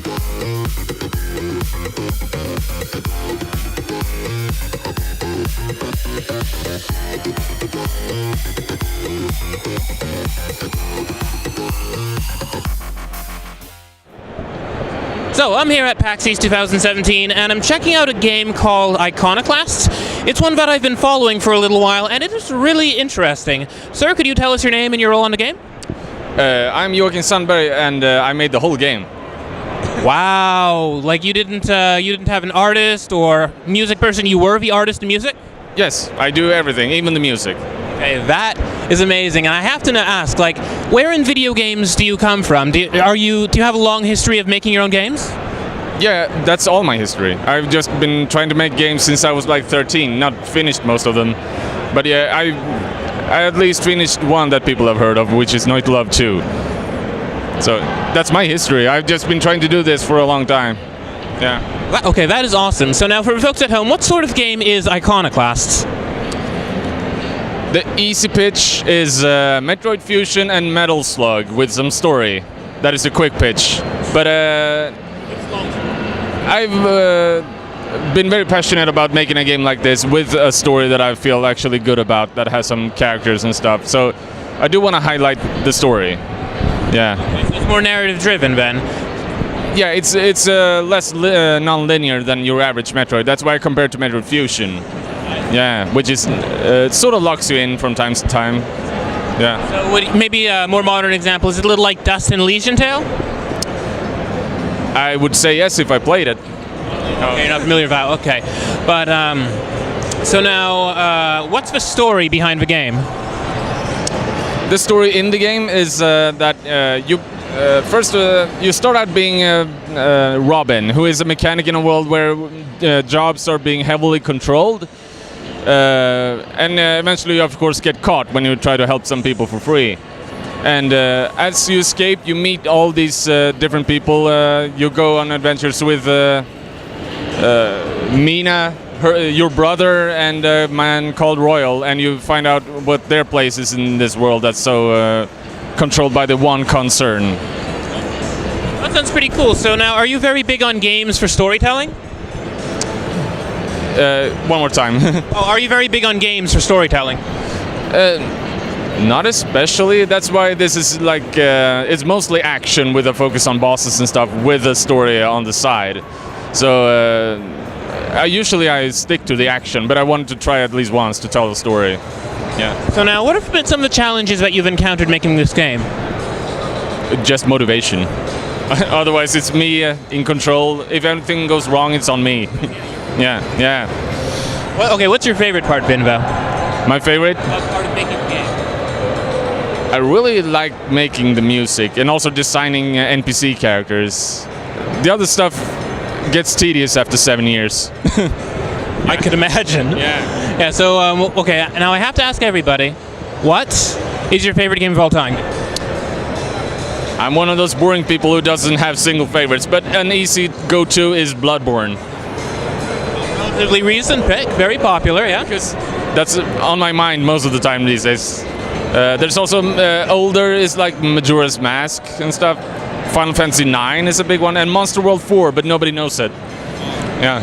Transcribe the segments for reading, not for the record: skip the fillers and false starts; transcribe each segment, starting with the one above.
So I'm here at PAX East 2017, and I'm checking out a game called Iconoclasts. It's one that I've been following for a little while, and it is really interesting. Sir, could you tell us your name and your role on the game? I'm Joakim Sandberg, and I made the whole game. Wow! Like you didn't have an artist or music person. You were the artist in music? Yes, I do everything, even the music. Okay, that is amazing. And I have to ask, like, where in video games do you come from? Do you have a long history of making your own games? Yeah, that's all my history. I've just been trying to make games since I was like 13, not finished most of them. But yeah, I at least finished one that people have heard of, which is Night Love 2. So that's my history. I've just been trying to do this for a long time. Yeah. Okay, that is awesome. So now for folks at home, what sort of game is Iconoclasts? The easy pitch is Metroid Fusion and Metal Slug with some story. That is a quick pitch. But I've been very passionate about making a game like this with a story that I feel actually good about, that has some characters and stuff. So I do want to highlight the story. Yeah. It's more narrative driven then. Yeah, it's less non-linear than your average Metroid. That's why I compare it to Metroid Fusion. Yeah, which is sort of locks you in from time to time. Yeah. So maybe a more modern example, is it a little like Dust and Legion Tale? I would say yes if I played it. Okay, you're not familiar with that. Okay, but so now, what's the story behind the game? The story in the game is that you start out being Robin, who is a mechanic in a world where jobs are being heavily controlled. And eventually you of course get caught when you try to help some people for free. And as you escape, you meet all these different people. You go on adventures with Mina, your brother, and a man called Royal, and you find out what their place is in this world that's so controlled by the one concern. That sounds pretty cool. So now, are you very big on games for storytelling? One more time. Are you very big on games for storytelling? Not especially. That's why this is like it's mostly action with a focus on bosses and stuff, with a story on the side. So I stick to the action, but I wanted to try at least once to tell the story. Yeah. So now, what have been some of the challenges that you've encountered making this game? Just motivation. Otherwise, it's me in control. If anything goes wrong, it's on me. Yeah. Well, okay, what's your favorite part, Binvo? My favorite? Part of making the game. I really like making the music and also designing NPC characters. The other stuff gets tedious after 7 years. I could imagine. Yeah. Yeah, so, okay, now I have to ask everybody, what is your favorite game of all time? I'm one of those boring people who doesn't have single favorites, but an easy go-to is Bloodborne. Relatively recent pick, very popular, yeah? Because that's on my mind most of the time these days. There's also older is like Majora's Mask and stuff. Final Fantasy 9 is a big one, and Monster World 4, but nobody knows it. Yeah.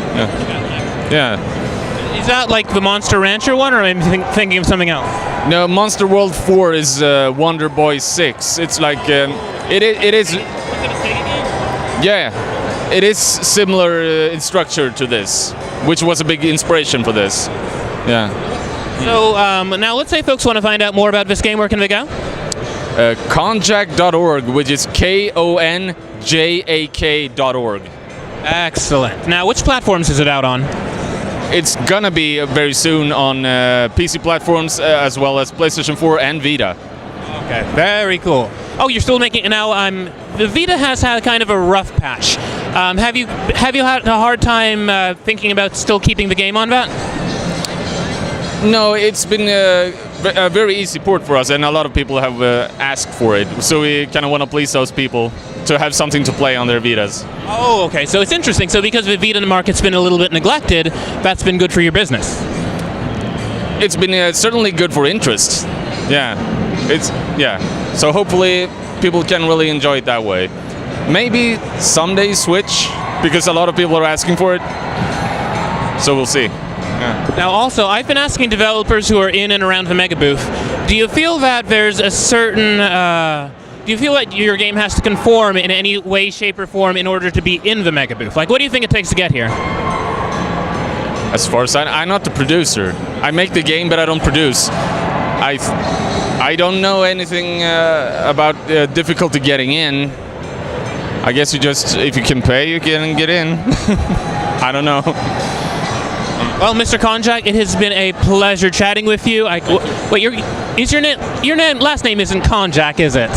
Is that like the Monster Rancher one, or am I thinking of something else? No, Monster World 4 is Wonder Boy 6. It's like it is. Was it a Sega game? Yeah, it is similar in structure to this, which was a big inspiration for this. Yeah. So now let's say folks want to find out more about this game. Where can they go? Konjak.org, which is KONJAK.org. Excellent. Now, which platforms is it out on? It's gonna be very soon on PC platforms as well as PlayStation 4 and Vita. Okay, very cool. Oh, you're still making it now. The Vita has had kind of a rough patch. Have you had a hard time thinking about still keeping the game on that? No, it's been a very easy port for us, and a lot of people have asked for it. So we kind of want to please those people to have something to play on their Vitas. Oh, okay. So it's interesting. So because the Vita market's been a little bit neglected, that's been good for your business. It's been certainly good for interest. Yeah. So hopefully people can really enjoy it that way. Maybe someday Switch, because a lot of people are asking for it. So we'll see. Now, also, I've been asking developers who are in and around the Mega Booth, do you feel that there's a certain... do you feel that your game has to conform in any way, shape, or form in order to be in the Mega Booth? Like, what do you think it takes to get here? As far as I'm not the producer. I make the game, but I don't produce. I don't know anything about difficulty getting in. I guess you just, if you can pay, you can get in. I don't know. Well, Mr. Konjak, it has been a pleasure chatting with you. Wait, your last name isn't Konjak, is it?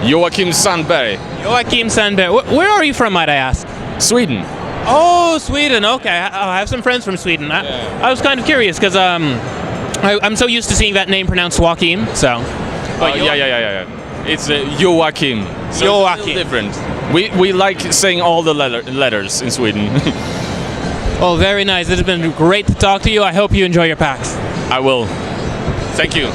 Joakim Sandberg. Joakim Sandberg. Where are you from, might I ask? Sweden. Oh, Sweden. Okay, I have some friends from Sweden. I was kind of curious because I'm so used to seeing that name pronounced Joakim. So. Yeah. It's Joakim. So Joakim. It's different. We like saying all the letters in Sweden. Oh, very nice. It has been great to talk to you. I hope you enjoy your PAX. I will. Thank you.